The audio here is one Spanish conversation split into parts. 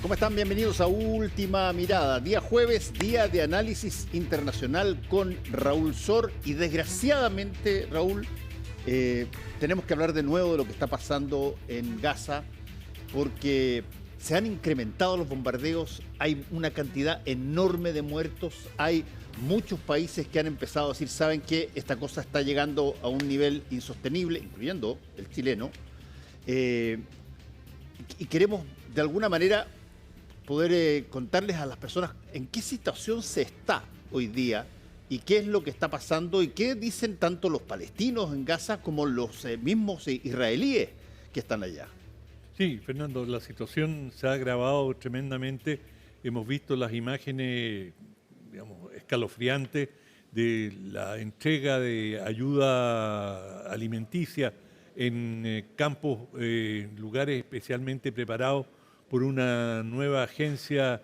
¿Cómo están? Bienvenidos a Última Mirada. Día jueves, día de análisis internacional con Raúl Sor. Y desgraciadamente, Raúl, tenemos que hablar de nuevo de lo que está pasando en Gaza, porque se han incrementado los bombardeos, hay una cantidad enorme de muertos, hay muchos países que han empezado a decir, ¿saben qué? Esta cosa está llegando a un nivel insostenible, incluyendo el chileno, y queremos de alguna manera poder contarles a las personas en qué situación se está hoy día y qué es lo que está pasando y qué dicen tanto los palestinos en Gaza como los mismos israelíes que están allá. Sí, Fernando, la situación se ha agravado tremendamente. Hemos visto las imágenes, digamos, escalofriantes de la entrega de ayuda alimenticia en campos, lugares especialmente preparados por una nueva agencia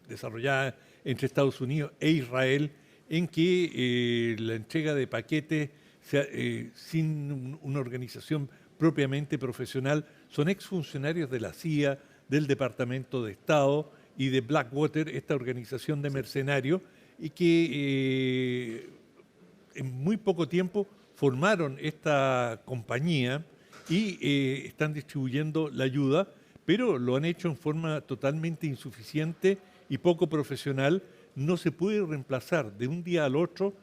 desarrollada entre Estados Unidos e Israel, en que la entrega de paquetes sin una organización propiamente profesional, son exfuncionarios de la CIA, del Departamento de Estado y de Blackwater, esta organización de mercenarios, y que en muy poco tiempo formaron esta compañía y están distribuyendo la ayuda, pero lo han hecho en forma totalmente insuficiente y poco profesional. No se puede reemplazar de un día al otro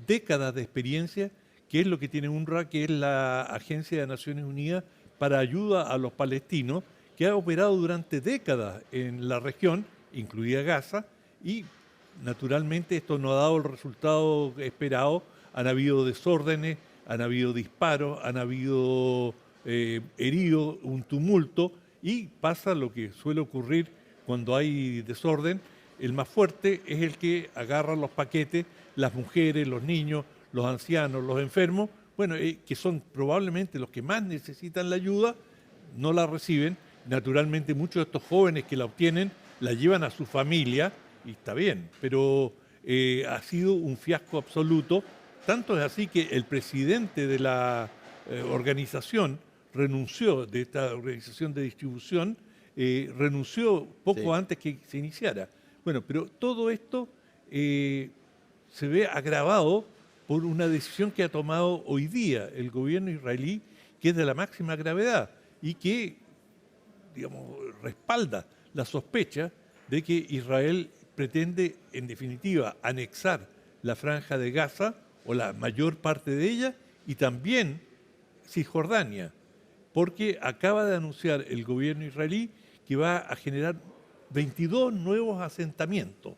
décadas de experiencia, que es lo que tiene UNRWA, que es la Agencia de Naciones Unidas para Ayuda a los Palestinos, que ha operado durante décadas en la región, incluida Gaza, y naturalmente esto no ha dado el resultado esperado. Han habido desórdenes, han habido disparos, han habido heridos, un tumulto, y pasa lo que suele ocurrir cuando hay desorden. El más fuerte es el que agarra los paquetes, las mujeres, los niños, los ancianos, los enfermos, bueno, que son probablemente los que más necesitan la ayuda, no la reciben. Naturalmente muchos de estos jóvenes que la obtienen la llevan a su familia, y está bien, pero ha sido un fiasco absoluto. Tanto es así que el presidente de la organización renunció, de esta organización de distribución, renunció poco antes que se iniciara. Bueno, pero todo esto se ve agravado por una decisión que ha tomado hoy día el gobierno israelí, que es de la máxima gravedad y que, digamos, respalda la sospecha de que Israel pretende, en definitiva, anexar la franja de Gaza, o la mayor parte de ella, y también Cisjordania, porque acaba de anunciar el gobierno israelí que va a generar 22 nuevos asentamientos.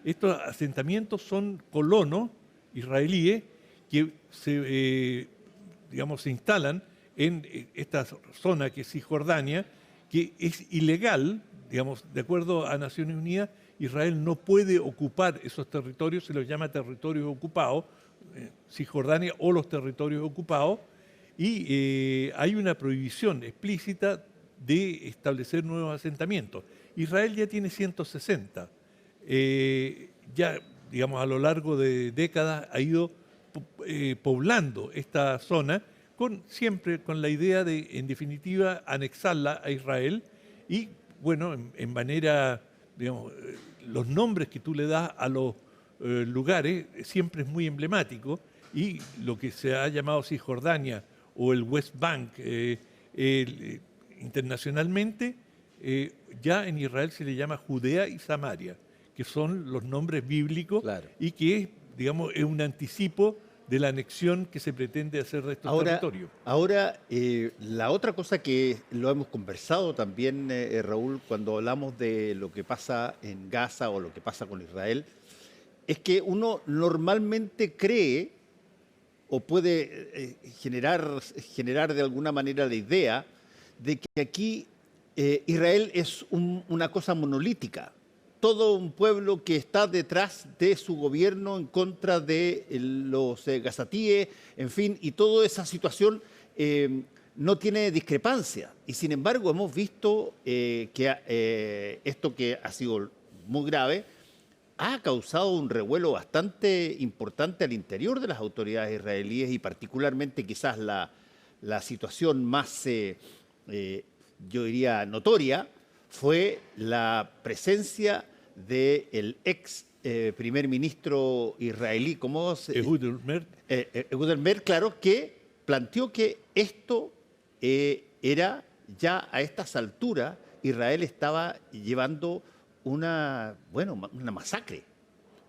Estos asentamientos son colonos israelíes que se instalan en esta zona que es Cisjordania, que es ilegal, digamos, de acuerdo a Naciones Unidas. Israel no puede ocupar esos territorios, se los llama territorios ocupados, Cisjordania o los territorios ocupados, y hay una prohibición explícita de establecer nuevos asentamientos. Israel ya tiene 160. Ya, digamos, a lo largo de décadas ha ido poblando esta zona, siempre con la idea de, en definitiva, anexarla a Israel. Y, bueno, en manera, digamos, los nombres que tú le das a los lugares siempre es muy emblemático, y lo que se ha llamado Cisjordania o el West Bank internacionalmente, ya en Israel se le llama Judea y Samaria, que son los nombres bíblicos, claro, y que, digamos, es un anticipo de la anexión que se pretende hacer de estos territorios. Ahora, la otra cosa que lo hemos conversado también, Raúl, cuando hablamos de lo que pasa en Gaza o lo que pasa con Israel, es que uno normalmente cree o puede generar de alguna manera la idea de que aquí Israel es una cosa monolítica, todo un pueblo que está detrás de su gobierno en contra de los gazatíes, en fin, y toda esa situación no tiene discrepancia. Y sin embargo hemos visto que esto, que ha sido muy grave, ha causado un revuelo bastante importante al interior de las autoridades israelíes, y particularmente quizás la situación más yo diría, notoria, fue la presencia del ex primer ministro israelí, ¿cómo se Ehud Olmert. Ehud Olmert, claro, que planteó que esto era ya a estas alturas, Israel estaba llevando una masacre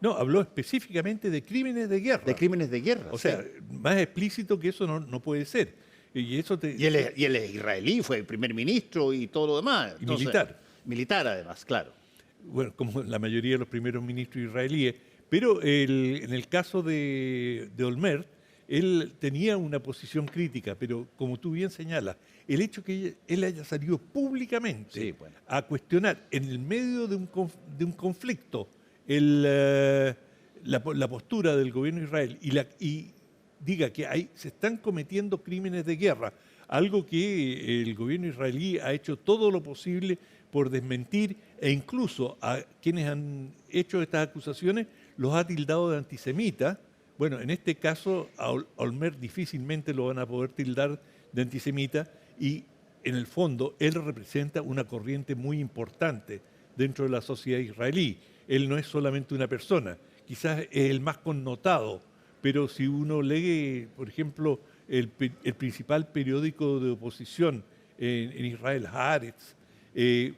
No, habló específicamente de crímenes de guerra. de crímenes de guerra. O sí. sea, más explícito que eso no puede ser. Y eso Y él es israelí, fue primer ministro y todo lo demás. Y militar. Militar además, claro. bueno, como la mayoría de los primeros ministros israelíes, pero en el caso de Olmert, él tenía una posición crítica, pero como tú bien señalas, el hecho que él haya salido públicamente Sí, bueno. a cuestionar en el medio de un conflicto la postura del gobierno de Israel y diga que se están cometiendo crímenes de guerra, algo que el gobierno israelí ha hecho todo lo posible por desmentir e incluso a quienes han hecho estas acusaciones los ha tildado de antisemitas. Bueno, en este caso a Olmert difícilmente lo van a poder tildar de antisemita y en el fondo él representa una corriente muy importante dentro de la sociedad israelí. Él no es solamente una persona, quizás es el más connotado, pero si uno lee, por ejemplo, el principal periódico de oposición en Israel, Haaretz,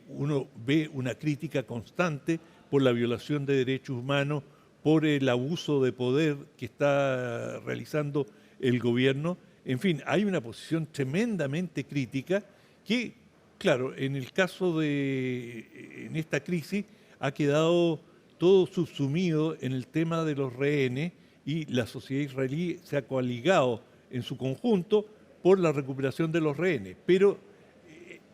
uno ve una crítica constante por la violación de derechos humanos, por el abuso de poder que está realizando el gobierno. En fin, hay una posición tremendamente crítica que, claro, en el caso en esta crisis ha quedado todo subsumido en el tema de los rehenes y la sociedad israelí se ha coaligado en su conjunto por la recuperación de los rehenes. Pero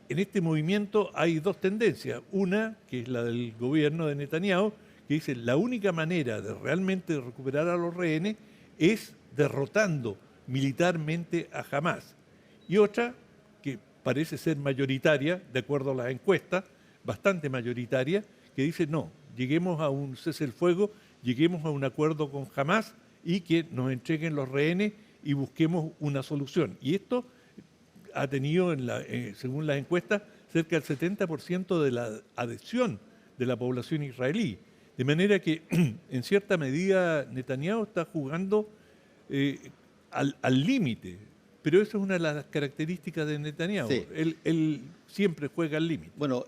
en este movimiento hay dos tendencias. Una, que es la del gobierno de Netanyahu, que dice la única manera de realmente recuperar a los rehenes es derrotando militarmente a Hamás. Y otra, que parece ser mayoritaria, de acuerdo a las encuestas, bastante mayoritaria, que dice no, lleguemos a un cese el fuego, lleguemos a un acuerdo con Hamás y que nos entreguen los rehenes y busquemos una solución. Y esto ha tenido, según las encuestas, cerca del 70% de la adhesión de la población israelí. De manera que, en cierta medida, Netanyahu está jugando al límite. Pero esa es una de las características de Netanyahu. Sí. Él siempre juega al límite. Bueno,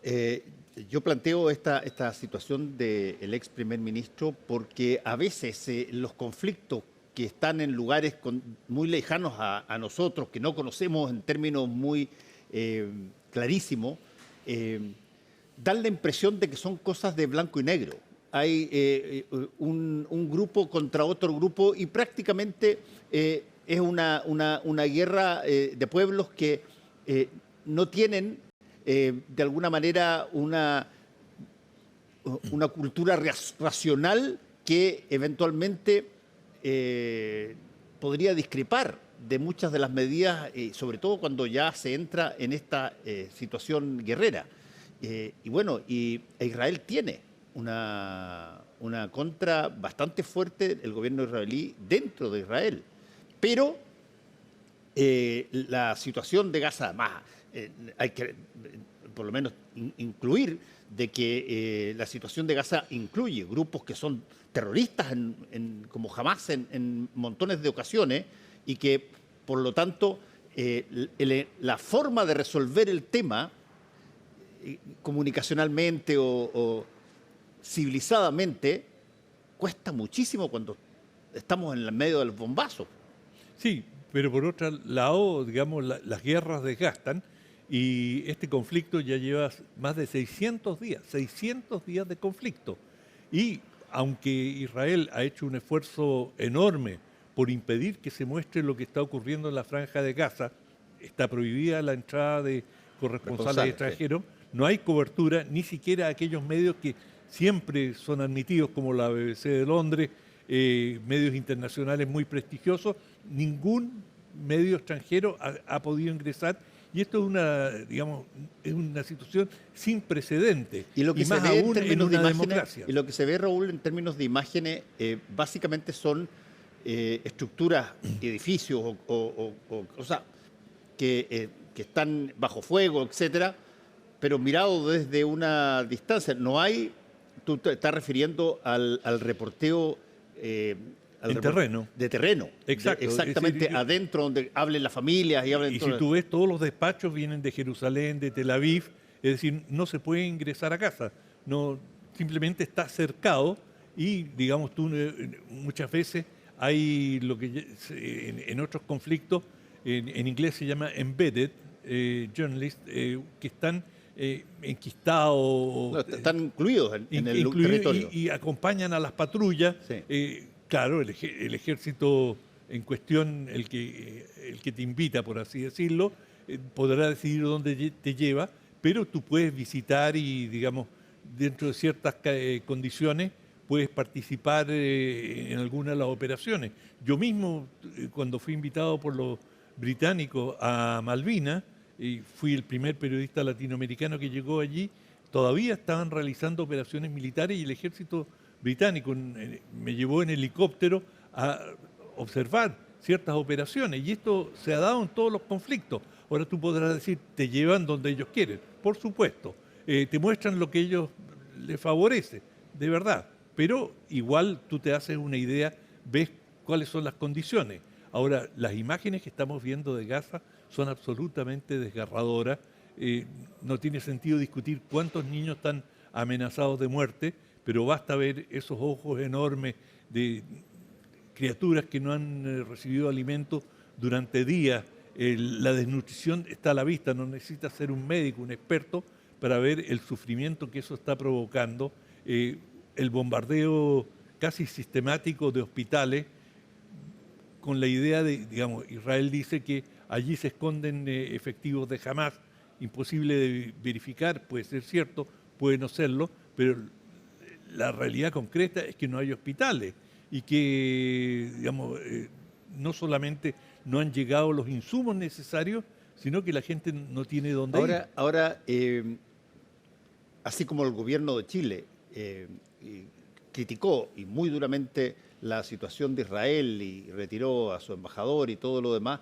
yo planteo esta situación del ex primer ministro porque a veces los conflictos que están en lugares muy lejanos a nosotros, que no conocemos en términos muy clarísimos, dan la impresión de que son cosas de blanco y negro. Hay un grupo contra otro grupo y prácticamente es una guerra de pueblos que no tienen de alguna manera una cultura racional que eventualmente podría discrepar de muchas de las medidas, sobre todo cuando ya se entra en esta situación guerrera. Y Israel tiene una contra bastante fuerte, el gobierno israelí, dentro de Israel. Pero la situación de Gaza, más hay que por lo menos incluir de que la situación de Gaza incluye grupos que son terroristas como Hamás en montones de ocasiones y que, por lo tanto, la forma de resolver el tema comunicacionalmente o civilizadamente cuesta muchísimo cuando estamos en el medio del bombazo. Sí, pero por otro lado, digamos, las guerras desgastan y este conflicto ya lleva más de 600 días de conflicto. Y aunque Israel ha hecho un esfuerzo enorme por impedir que se muestre lo que está ocurriendo en la Franja de Gaza, está prohibida la entrada de corresponsales extranjeros, no hay cobertura, ni siquiera aquellos medios que siempre son admitidos como la BBC de Londres, medios internacionales muy prestigiosos, ningún medio extranjero ha podido ingresar y esto es una situación sin precedentes y lo que más se ve aún en una democracia. Y lo que se ve, Raúl, en términos de imágenes, básicamente son estructuras, edificios, que que están bajo fuego, etcétera, pero mirado desde una distancia. No hay, tú te estás refiriendo al reporteo En terreno. de terreno. Exacto. Exactamente Es decir, adentro, donde hablen las familias y hablen y todo. si tú ves, todos los despachos vienen de Jerusalén, de Tel Aviv, es decir, no se puede ingresar a casa, no, simplemente está cercado y, digamos, tú muchas veces hay lo que en otros conflictos, en inglés se llama embedded journalists, que están enquistados, No, están incluidos en el incluidos territorio. y acompañan a las patrullas. Sí. Claro, el ejército en cuestión, el que te invita, por así decirlo, podrá decidir dónde te lleva, pero tú puedes visitar y, digamos, dentro de ciertas condiciones, puedes participar en alguna de las operaciones. Yo mismo, cuando fui invitado por los británicos a Malvinas, y fui el primer periodista latinoamericano que llegó allí, todavía estaban realizando operaciones militares y el ejército británico me llevó en helicóptero a observar ciertas operaciones y esto se ha dado en todos los conflictos. Ahora tú podrás decir, te llevan donde ellos quieren, por supuesto, te muestran lo que ellos les favorece, de verdad, pero igual tú te haces una idea, ves cuáles son las condiciones. Ahora, las imágenes que estamos viendo de Gaza son absolutamente desgarradoras. No tiene sentido discutir cuántos niños están amenazados de muerte, pero basta ver esos ojos enormes de criaturas que no han recibido alimento durante días. La desnutrición está a la vista, no necesita ser un médico, un experto, para ver el sufrimiento que eso está provocando. El bombardeo casi sistemático de hospitales, con la idea de, digamos, Israel dice que allí se esconden efectivos de Hamas, imposible de verificar, puede ser cierto, puede no serlo, pero la realidad concreta es que no hay hospitales y que, digamos, no solamente no han llegado los insumos necesarios, sino que la gente no tiene dónde ir. Ahora, así como el gobierno de Chile criticó y muy duramente la situación de Israel y retiró a su embajador y todo lo demás,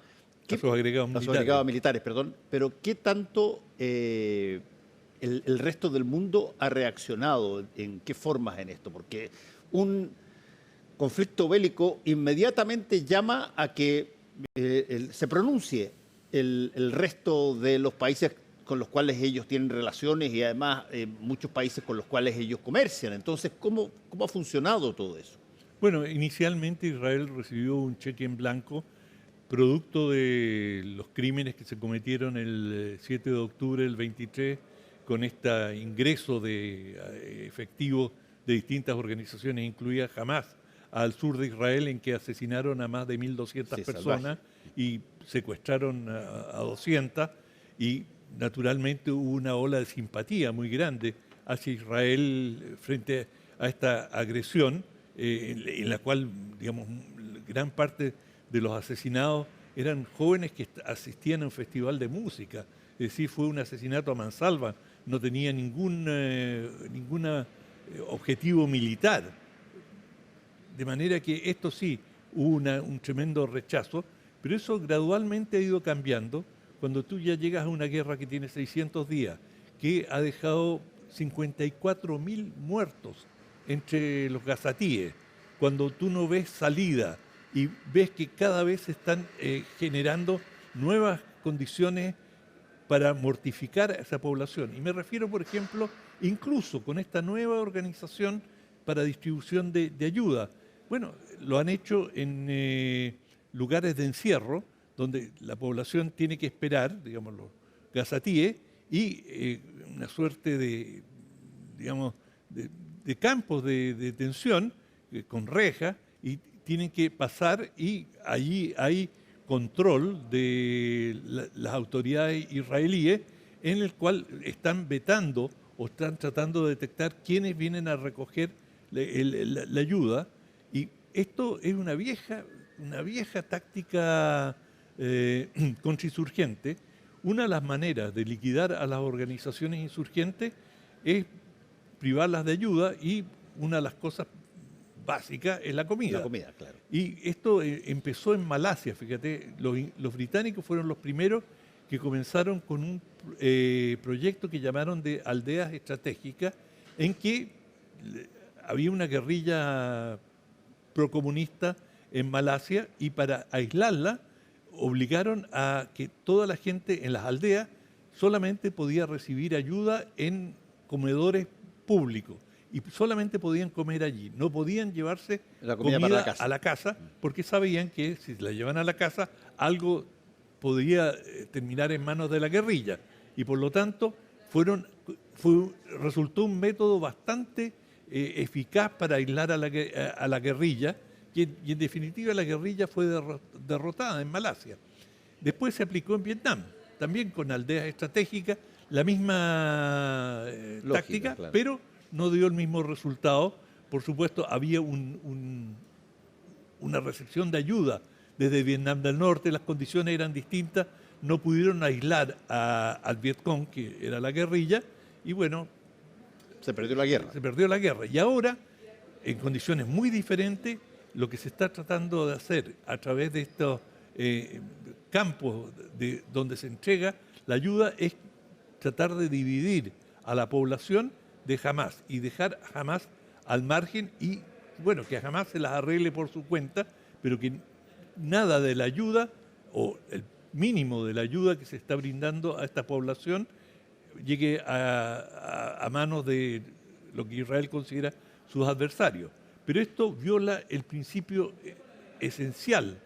A sus agregados a sus militares. agregados militares, perdón, pero ¿qué tanto el resto del mundo ha reaccionado? ¿En qué formas en esto? Porque un conflicto bélico inmediatamente llama a que se pronuncie el resto de los países con los cuales ellos tienen relaciones y además muchos países con los cuales ellos comercian. Entonces, ¿cómo ha funcionado todo eso? Bueno, inicialmente Israel recibió un cheque en blanco producto de los crímenes que se cometieron el 7 de octubre del 23 con este ingreso de efectivos de distintas organizaciones, incluida Hamas, al sur de Israel, en que asesinaron a más de 1.200 personas y secuestraron a 200, y naturalmente hubo una ola de simpatía muy grande hacia Israel frente a esta agresión, en la cual, digamos, gran parte de los asesinados eran jóvenes que asistían a un festival de música. Es decir, fue un asesinato a mansalva, no tenía ningún objetivo militar. De manera que esto sí, hubo un tremendo rechazo, pero eso gradualmente ha ido cambiando. Cuando tú ya llegas a una guerra que tiene 600 días, que ha dejado 54.000 muertos entre los gazatíes, cuando tú no ves salida y ves que cada vez se están generando nuevas condiciones para mortificar a esa población. Y me refiero, por ejemplo, incluso con esta nueva organización para distribución de ayuda. Bueno, lo han hecho en lugares de encierro, donde la población tiene que esperar, digamos, los gazatíes, y una suerte de, digamos, de campos de detención con rejas, y tienen que pasar, y allí hay control de las autoridades israelíes, en el cual están vetando o están tratando de detectar quiénes vienen a recoger la ayuda. Y esto es una vieja táctica contrainsurgente. Una de las maneras de liquidar a las organizaciones insurgentes es privarlas de ayuda, y una de las cosas básicas es la comida. La comida, claro. Y esto empezó en Malasia, fíjate, los británicos fueron los primeros que comenzaron con un proyecto que llamaron de aldeas estratégicas, en que había una guerrilla procomunista en Malasia y para aislarla obligaron a que toda la gente en las aldeas solamente podía recibir ayuda en comedores públicos y solamente podían comer allí, no podían llevarse La comida para la casa. a la casa porque sabían que si la llevan a la casa algo podría terminar en manos de la guerrilla y por lo tanto resultó un método bastante eficaz para aislar a la guerrilla y en definitiva la guerrilla fue derrotada en Malasia. Después se aplicó en Vietnam, también con aldeas estratégicas, la misma Lógica, táctica, claro. pero no dio el mismo resultado. Por supuesto, había una recepción de ayuda desde Vietnam del Norte, las condiciones eran distintas, no pudieron aislar al Vietcong, que era la guerrilla, y bueno, Se perdió la guerra. se perdió la guerra. Y ahora, en condiciones muy diferentes, lo que se está tratando de hacer a través de estos campos donde se entrega la ayuda es tratar de dividir a la población de Hamás y dejar a Hamás al margen y, bueno, que a Hamás se las arregle por su cuenta, pero que nada de la ayuda o el mínimo de la ayuda que se está brindando a esta población llegue a manos de lo que Israel considera sus adversarios. Pero esto viola el principio esencial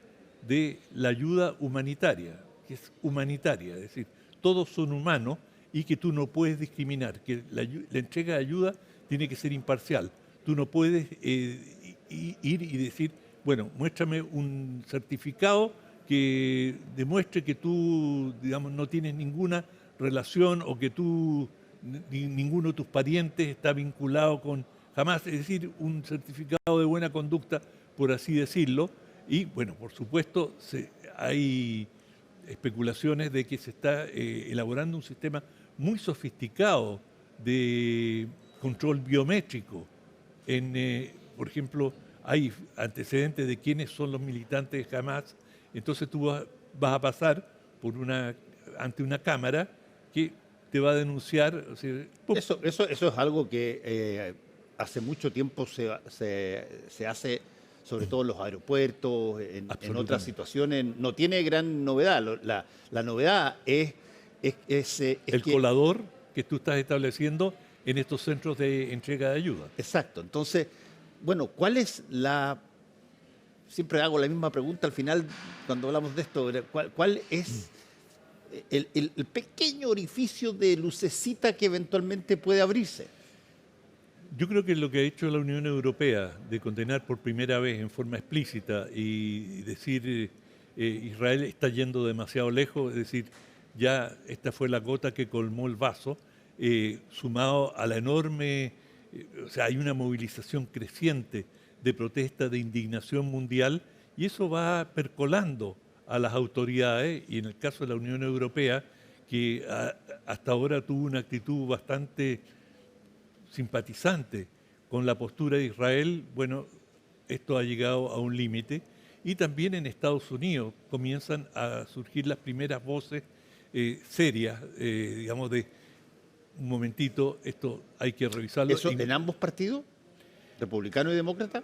de la ayuda humanitaria, que es humanitaria, es decir, todos son humanos y que tú no puedes discriminar, que la entrega de ayuda tiene que ser imparcial. Tú no puedes ir y decir, bueno, muéstrame un certificado que demuestre que tú, digamos, no tienes ninguna relación o que tú, ninguno de tus parientes está vinculado con Hamás, es decir, un certificado de buena conducta, por así decirlo. Y bueno, por supuesto, hay especulaciones de que se está elaborando un sistema muy sofisticado de control biométrico. Por ejemplo, hay antecedentes de quiénes son los militantes de Hamás, entonces tú vas a pasar ante una cámara que te va a denunciar. O sea, Eso es algo que hace mucho tiempo se hace, sobre todo en los aeropuertos, en otras situaciones. No tiene gran novedad. La novedad es el colador que tú estás estableciendo en estos centros de entrega de ayuda. Exacto. Entonces, bueno, ¿cuál es siempre hago la misma pregunta al final cuando hablamos de esto, ¿cuál es el pequeño orificio de lucecita que eventualmente puede abrirse? Yo creo que lo que ha hecho la Unión Europea de condenar por primera vez en forma explícita y decir Israel está yendo demasiado lejos, es decir, ya esta fue la gota que colmó el vaso, sumado a la enorme, o sea, hay una movilización creciente de protesta, de indignación mundial, y eso va percolando a las autoridades, y en el caso de la Unión Europea, que hasta ahora tuvo una actitud bastante simpatizante con la postura de Israel, bueno, esto ha llegado a un límite. Y también en Estados Unidos comienzan a surgir las primeras voces serias, digamos, de un momentito, esto hay que revisarlo. ¿Eso en ambos partidos, republicano y demócrata?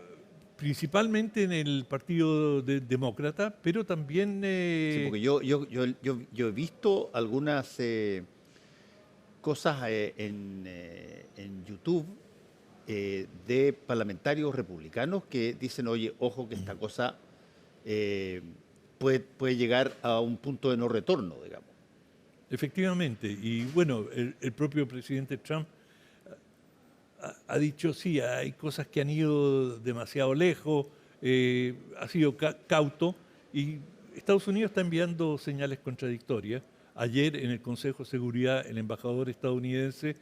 Principalmente en el Partido Demócrata, pero también... Sí, porque yo he visto algunas cosas en YouTube de parlamentarios republicanos que dicen, oye, ojo que esta cosa puede llegar a un punto de no retorno, digamos. Efectivamente, y bueno, el propio presidente Trump ha dicho, sí, hay cosas que han ido demasiado lejos, ha sido cauto, y Estados Unidos está enviando señales contradictorias. Ayer en el Consejo de Seguridad el embajador estadounidense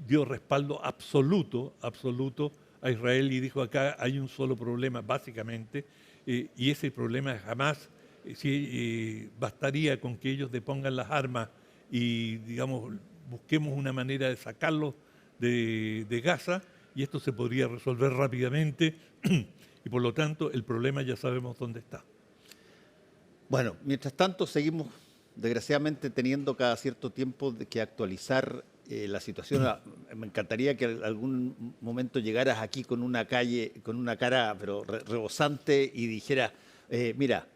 dio respaldo absoluto a Israel y dijo acá hay un solo problema básicamente, y ese problema jamás, bastaría con que ellos depongan las armas y digamos busquemos una manera de sacarlos de Gaza y esto se podría resolver rápidamente y por lo tanto el problema ya sabemos dónde está. Bueno, mientras tanto seguimos desgraciadamente teniendo cada cierto tiempo que actualizar la situación. Me encantaría que en algún momento llegaras aquí con una cara pero rebosante y dijeras, mira,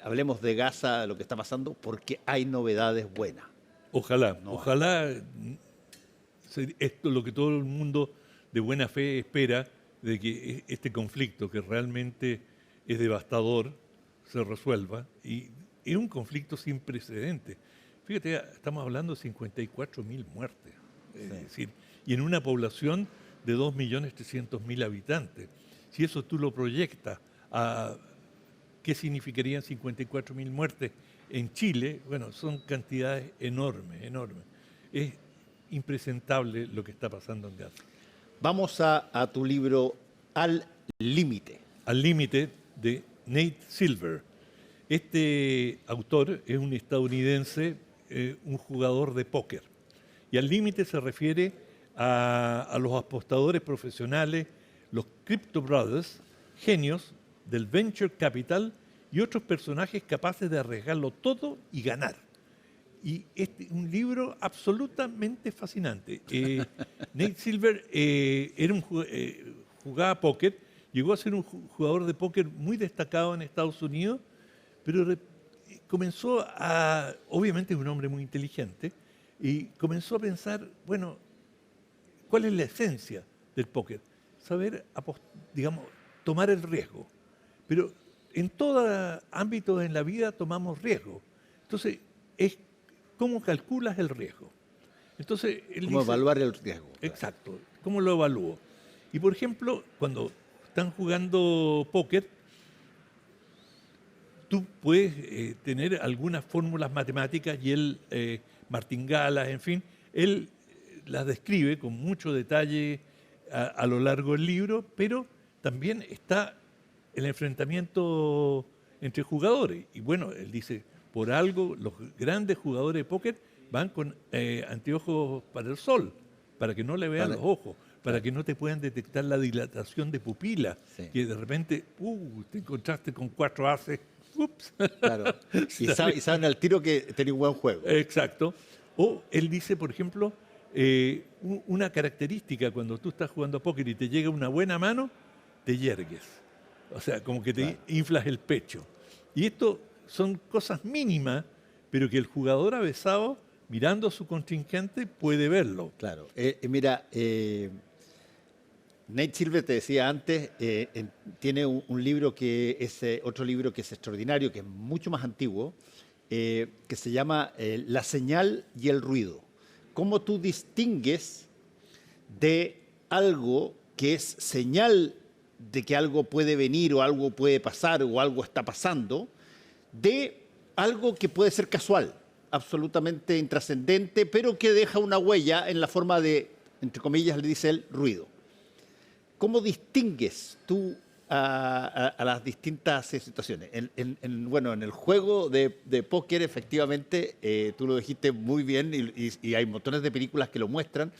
hablemos de Gaza, lo que está pasando, porque hay novedades buenas. Ojalá, No hay. ojalá esto es lo que todo el mundo de buena fe espera, de que este conflicto, que realmente es devastador, se resuelva. Y es un conflicto sin precedentes. Fíjate, estamos hablando de 54.000 muertes. Es decir, y en una población de 2.300.000 habitantes. Si eso tú lo proyectas a qué significarían 54.000 muertes en Chile, bueno, son cantidades enormes, enormes. Es impresentable lo que está pasando en Gaza. Vamos a tu libro Al Límite. Al límite, de Nate Silver. Este autor es un estadounidense, un jugador de póker. Y al límite se refiere a los apostadores profesionales, los Crypto Brothers, genios del venture capital y otros personajes capaces de arriesgarlo todo y ganar. Y este un libro absolutamente fascinante. Nate Silver jugaba póker, llegó a ser un jugador de póker muy destacado en Estados Unidos, pero comenzó a, obviamente es un hombre muy inteligente, y comenzó a pensar, bueno, ¿cuál es la esencia del póker? Saber, digamos, tomar el riesgo. Pero en todo ámbito en la vida tomamos riesgo. Entonces, es cómo calculas el riesgo. Entonces, él ¿Cómo dice, evaluar el riesgo? exacto, ¿cómo lo evalúo? Y por ejemplo, cuando están jugando póker, tú puedes tener algunas fórmulas matemáticas y él, martingalas, en fin, él las describe con mucho detalle a lo largo del libro, pero también está el enfrentamiento entre jugadores. Y bueno, él dice, por algo los grandes jugadores de póker van con anteojos para el sol, para que no le vean los ojos, para que no te puedan detectar la dilatación de pupila, que de repente, te encontraste con 4 ases, ups. Claro. Y saben al tiro que tenés un buen juego. Exacto. O él dice, por ejemplo, una característica cuando tú estás jugando a póker y te llega una buena mano, te yergues. O sea, como que te inflas el pecho. Y esto son cosas mínimas, pero que el jugador avesado, mirando a su contrincante, puede verlo. Claro. Mira, Nate Silver, te decía antes, tiene un libro que es otro libro que es extraordinario, que es mucho más antiguo, que se llama La señal y el ruido. ¿Cómo tú distingues de algo que es señal de que algo puede venir o algo puede pasar o algo está pasando, de algo que puede ser casual, absolutamente intrascendente, pero que deja una huella en la forma de, entre comillas, le dice él, ruido? ¿Cómo distingues tú a las distintas situaciones? Bueno, en el juego de póker, efectivamente, tú lo dijiste muy bien y hay montones de películas que lo muestran.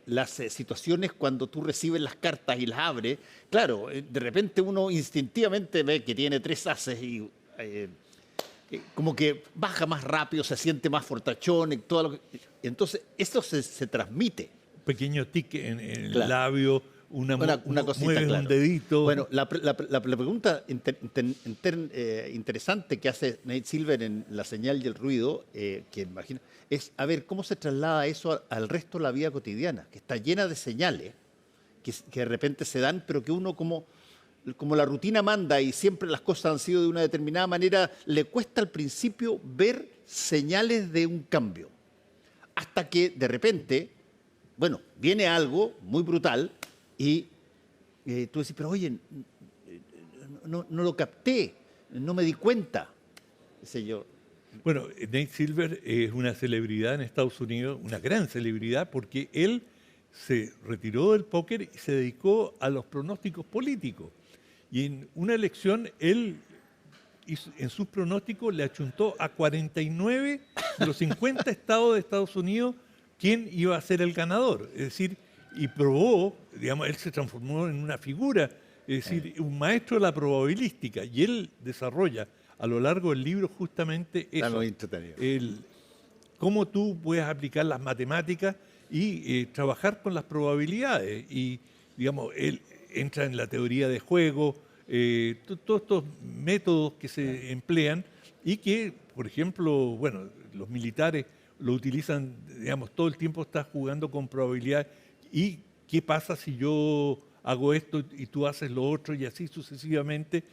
Las situaciones cuando tú recibes las cartas y las abres, claro, de repente uno instintivamente ve que tiene 3 ases y como que baja más rápido, se siente más fortachón, y todo entonces esto se transmite. Pequeño tic en el Claro. labio, una cosita, mueve claro. un dedito. Bueno, la pregunta interesante que hace Nate Silver en La señal y el ruido, que imagino, es a ver cómo se traslada eso al resto de la vida cotidiana, que está llena de señales que de repente se dan, pero que uno como la rutina manda y siempre las cosas han sido de una determinada manera, le cuesta al principio ver señales de un cambio. Hasta que de repente, bueno, viene algo muy brutal y tú decís, pero oye, no lo capté, no me di cuenta. Ese yo. Bueno, Nate Silver es una celebridad en Estados Unidos, una gran celebridad, porque él se retiró del póker y se dedicó a los pronósticos políticos. Y en una elección, él, en sus pronósticos, le achuntó a 49 de los 50 estados de Estados Unidos quién iba a ser el ganador. Es decir, y probó, digamos, él se transformó en una figura, es decir, un maestro de la probabilística. Y él desarrolla a lo largo del libro justamente Está eso, muy entretenido. cómo tú puedes aplicar las matemáticas y trabajar con las probabilidades. Y, digamos, él entra en la teoría de juego, todos estos métodos que se emplean y que, por ejemplo, bueno, los militares lo utilizan, digamos, todo el tiempo estás jugando con probabilidades. ¿Y qué pasa si yo hago esto y tú haces lo otro y así sucesivamente?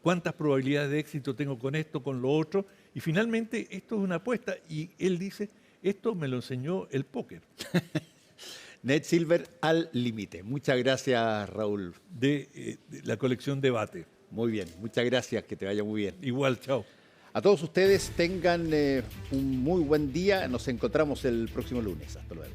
¿Cuántas probabilidades de éxito tengo con esto, con lo otro? Y finalmente esto es una apuesta y él dice, esto me lo enseñó el póker Ned Silver al límite. Muchas gracias, Raúl. de la colección Debate. Muy bien, muchas gracias, que te vaya muy bien. Igual, chao. A todos ustedes tengan un muy buen día. Nos encontramos el próximo lunes. Hasta luego.